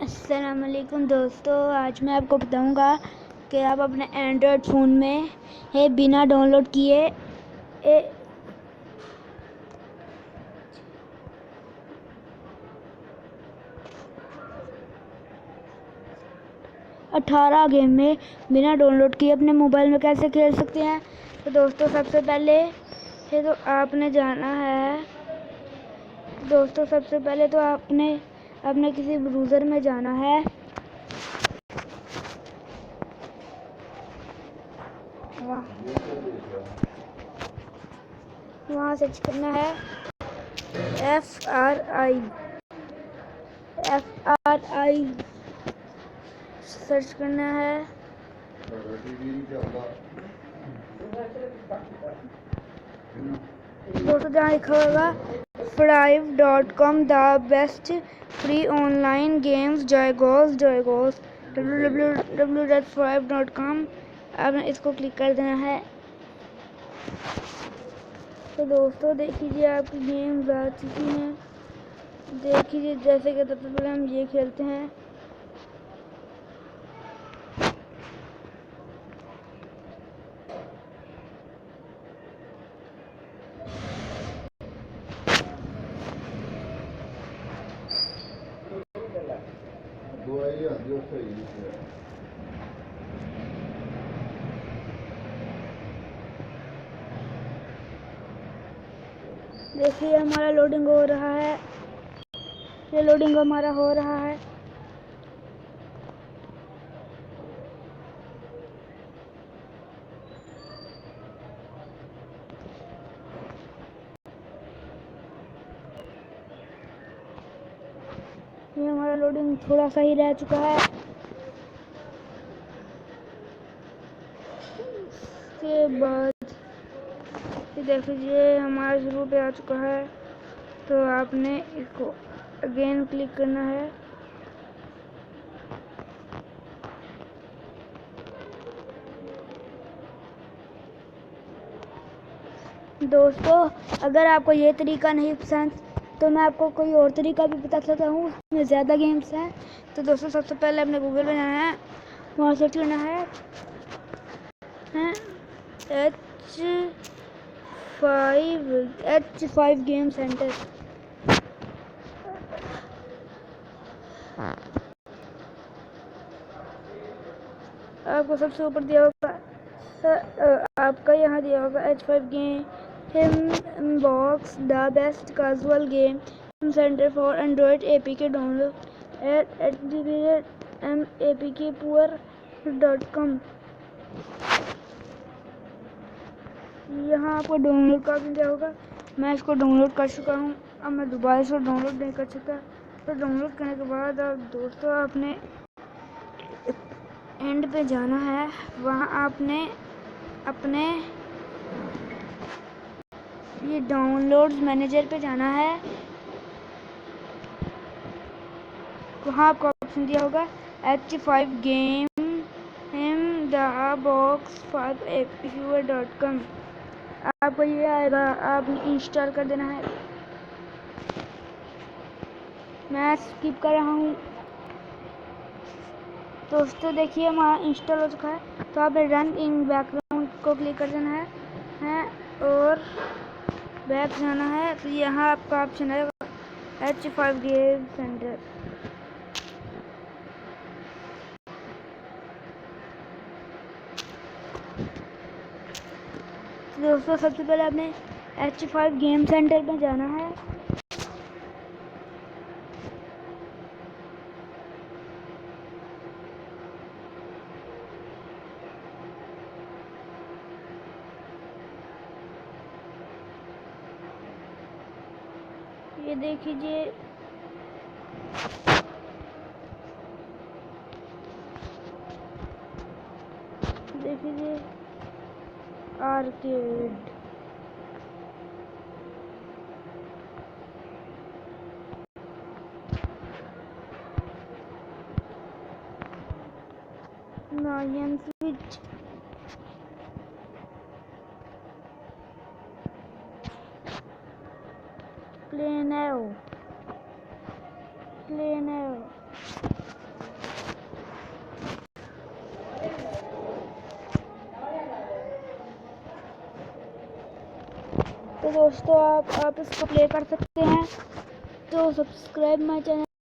अस्सलाम वालेकुम दोस्तों, आज मैं आपको बताऊंगा कि आप अपने एंड्रॉयड फ़ोन में बिना डाउनलोड किए 18 गेम में बिना डाउनलोड किए अपने मोबाइल में कैसे खेल सकते हैं। तो दोस्तों सबसे पहले आपने किसी ब्राउज़र में जाना है। वहाँ सर्च करना है FRI सर्च करना है। दोस्तों जहाँ लिखा होगा Frive.com the best free online games जॉयगोस www.frive.com आपने इसको क्लिक कर देना है। तो दोस्तों देखिए आपकी गेम्स आ चुकी हैं। देखिए जैसे कि सबसे पहले हम ये खेलते हैं। देखिए हमारा लोडिंग हो रहा है। ये लोडिंग हमारा हो रहा है। ये हमारा लोडिंग थोड़ा सा ही रह चुका है। उसके बाद ये देख लीजिए हमारा शुरू पे आ चुका है। तो आपने इसको अगेन क्लिक करना है। दोस्तों अगर आपको ये तरीका नहीं पसंद तो मैं आपको कोई और तरीका भी बता सकता हूँ। इसमें ज़्यादा गेम्स हैं। तो दोस्तों सबसे पहले अपने गूगल में जाना है। वहाँ सर्च करना है H5 गेम सेंटर। आपको सबसे ऊपर दिया होगा आपका यहाँ दिया होगा H5 game box the best casual game centre for Android APK download @apkpoor.com। यहाँ आपको डाउनलोड का भी दिया होगा। मैं इसको डाउनलोड कर चुका हूँ। अब मैं दोबारा इसको डाउनलोड नहीं कर सकता। तो डाउनलोड करने के बाद आप दोस्तों आपने एंड पे जाना है। वहाँ आपने अपने ये डाउनलोड्स मैनेजर पे जाना है। वहाँ आपको ऑप्शन दिया होगा H5 game the box 5apkpoor.com। आपको ये आएगा, आपने इंस्टॉल कर देना है। मैं स्किप कर रहा हूँ। दोस्तों देखिए हमारा इंस्टॉल हो चुका है। तो आपने रन इन बैकग्राउंड को क्लिक कर देना है और बैक जाना है। तो यहाँ आपका ऑप्शन है H5 गेम सेंटर। दोस्तों सबसे पहले आपने H5 गेम सेंटर में जाना है। ये देखिए आर्केड। नायन स्विच प्ले नाउ तो दोस्तों आप इसको प्ले कर सकते हैं। तो सब्सक्राइब माई चैनल।